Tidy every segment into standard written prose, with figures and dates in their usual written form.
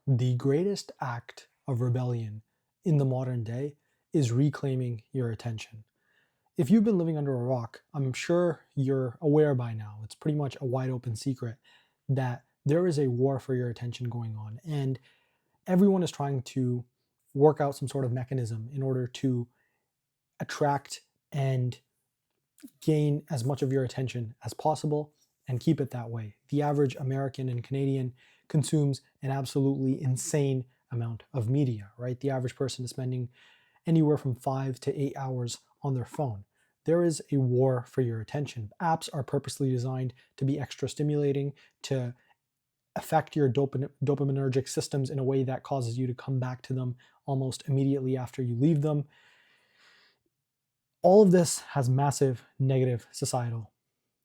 The greatest act of rebellion in the modern day is reclaiming your attention. If you've been living under a rock, I'm sure you're aware by now, it's pretty much a wide open secret that there is a war for your attention going on. And everyone is trying to work out some sort of mechanism in order to attract and gain as much of your attention as possible and keep it that way. The average American and Canadian consumes an absolutely insane amount of media, right? The average person is spending anywhere from 5 to 8 hours on their phone. There is a war for your attention. Apps are purposely designed to be extra stimulating, to affect your dopaminergic systems in a way that causes you to come back to them almost immediately after you leave them. All of this has massive negative societal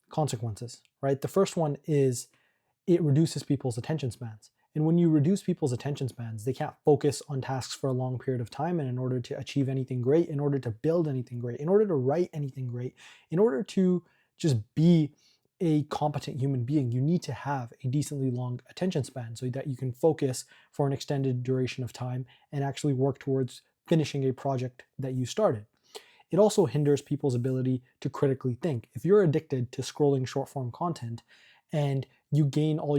consequences, right? The first one is it reduces people's attention spans. And when you reduce people's attention spans, they can't focus on tasks for a long period of time. And in order to achieve anything great, in order to build anything great, in order to write anything great, in order to just be a competent human being, you need to have a decently long attention span so that you can focus for an extended duration of time and actually work towards finishing a project that you started. It also hinders people's ability to critically think. If you're addicted to scrolling short form content and you get all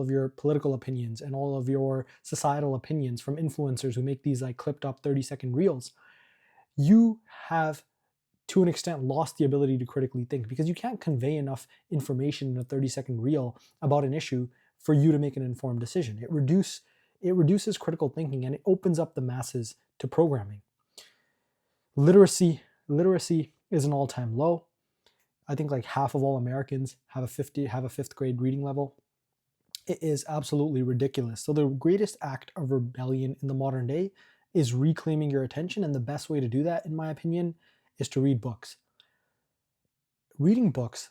of your political opinions and all of your societal opinions from influencers who make these like clipped up 30-second reels, you have to an extent lost the ability to critically think because you can't convey enough information in a 30-second reel about an issue for you to make an informed decision. It reduces critical thinking and it opens up the masses to programming. Literacy is an all-time low. I think like half of all Americans have a fifth grade reading level. It is absolutely ridiculous. So the greatest act of rebellion in the modern day is reclaiming your attention, and the best way to do that, in my opinion, is to read books. Reading books,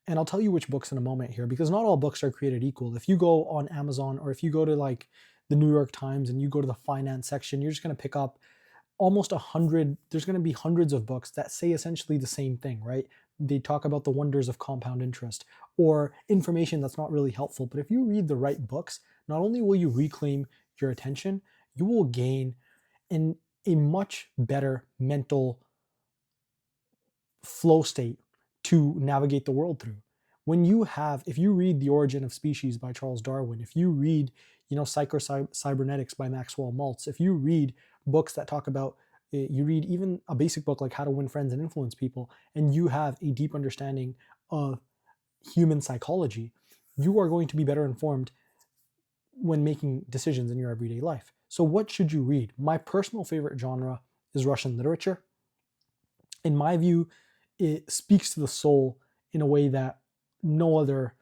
and I'll tell you which books in a moment here, because not all books are created equal. If you go on Amazon or if you go to like the New York Times and you go to the finance section, you're just going to pick up almost 100, there's going to be hundreds of books that say essentially the same thing, right? They talk about the wonders of compound interest or information that's not really helpful. But if you read the right books, not only will you reclaim your attention, you will gain a much better mental flow state to navigate the world through. If you read The Origin of Species by Charles Darwin, if you read, Cybernetics by Maxwell Maltz, if you read books that talk about, you read even a basic book like How to Win Friends and Influence People, and you have a deep understanding of human psychology, you are going to be better informed when making decisions in your everyday life. So what should you read? My personal favorite genre is Russian literature. In my view, it speaks to the soul in a way that no other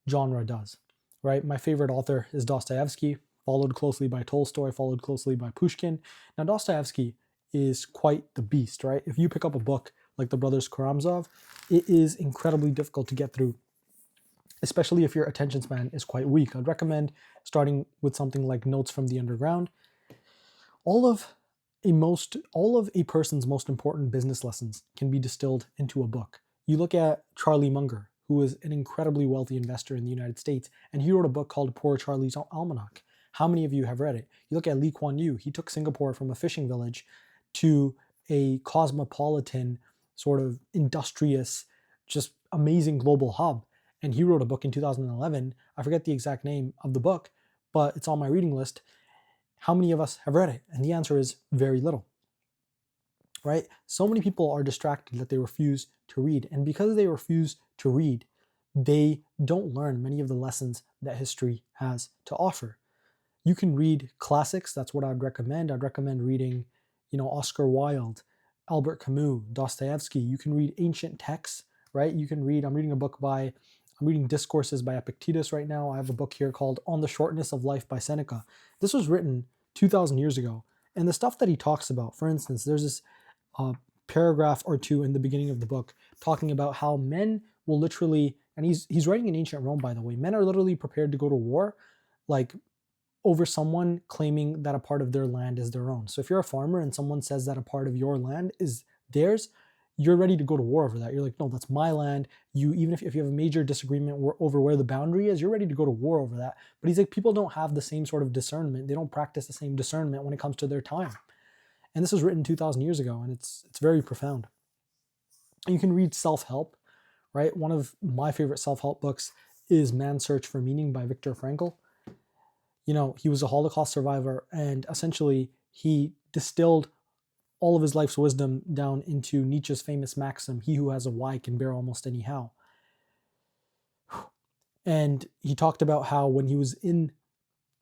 genre does, right? My favorite author is Dostoevsky, followed closely by Tolstoy, followed closely by Pushkin. Now, Dostoevsky is quite the beast, right? If you pick up a book like The Brothers Karamazov, it is incredibly difficult to get through, especially if your attention span is quite weak. I'd recommend starting with something like Notes from the Underground. All of a person's most important business lessons can be distilled into a book. You look at Charlie Munger, who is an incredibly wealthy investor in the United States, and he wrote a book called Poor Charlie's Almanac. How many of you have read it? You look at Lee Kuan Yew, he took Singapore from a fishing village to a cosmopolitan, sort of industrious, just amazing global hub. And he wrote a book in 2011. I forget the exact name of the book, but it's on my reading list. How many of us have read it? And the answer is very little, right? So many people are distracted that they refuse to read. And because they refuse to read, they don't learn many of the lessons that history has to offer. You can read classics. That's what I'd recommend. I'd recommend reading, Oscar Wilde, Albert Camus, Dostoevsky. You can read ancient texts, right? I'm reading Discourses by Epictetus right now. I have a book here called On the Shortness of Life by Seneca. This was written 2,000 years ago. And the stuff that he talks about, for instance, there's this paragraph or two in the beginning of the book talking about how men will literally, and he's writing in ancient Rome, by the way, men are literally prepared to go to war, like over someone claiming that a part of their land is their own. So if you're a farmer and someone says that a part of your land is theirs, you're ready to go to war over that. You're like, no, that's my land. You, even if you have a major disagreement over where the boundary is, you're ready to go to war over that. But he's like, people don't have the same sort of discernment. They don't practice the same discernment when it comes to their time. And this was written 2,000 years ago, and it's very profound. You can read self-help, right? One of my favorite self-help books is Man's Search for Meaning by Viktor Frankl. You know, he was a Holocaust survivor, and essentially he distilled all of his life's wisdom down into Nietzsche's famous maxim, he who has a why can bear almost any how. And he talked about how when he was in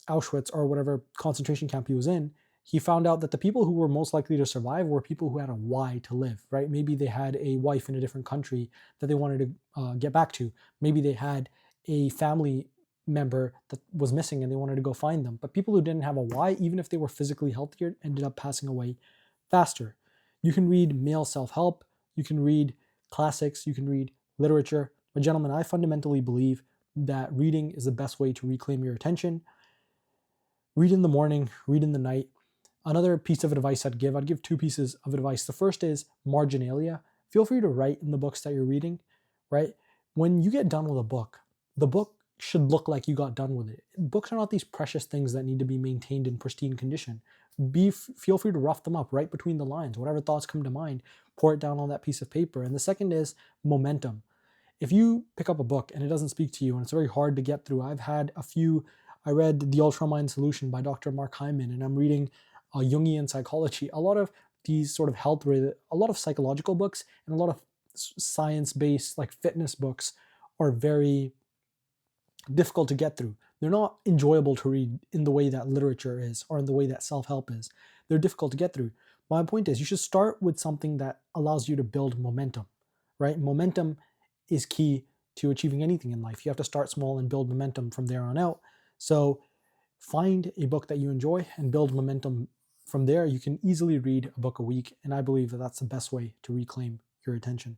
Auschwitz or whatever concentration camp he was in, he found out that the people who were most likely to survive were people who had a why to live, right? Maybe they had a wife in a different country that they wanted to get back to. Maybe they had a family member that was missing and they wanted to go find them. But people who didn't have a why, even if they were physically healthier, ended up passing away faster. You can read male self-help, you can read classics, you can read literature. But gentlemen, I fundamentally believe that reading is the best way to reclaim your attention. Read in the morning, read in the night. Another piece of advice I'd give 2 pieces of advice. The first is marginalia. Feel free to write in the books that you're reading, right? When you get done with a book, the book should look like you got done with it. Books are not these precious things that need to be maintained in pristine condition. Feel free to rough them up right between the lines. Whatever thoughts come to mind, pour it down on that piece of paper. And the second is momentum. If you pick up a book and it doesn't speak to you and it's very hard to get through, I read The Ultramind Solution by Dr. Mark Hyman, and I'm reading Jungian psychology. A lot of these sort of a lot of psychological books and a lot of science-based like fitness books are very difficult to get through. They're not enjoyable to read in the way that literature is or in the way that self-help is. They're difficult to get through. My point is you should start with something that allows you to build momentum, right? Momentum is key to achieving anything in life. You have to start small and build momentum from there on out. So find a book that you enjoy and build momentum from there. You can easily read a book a week, and I believe that that's the best way to reclaim your attention.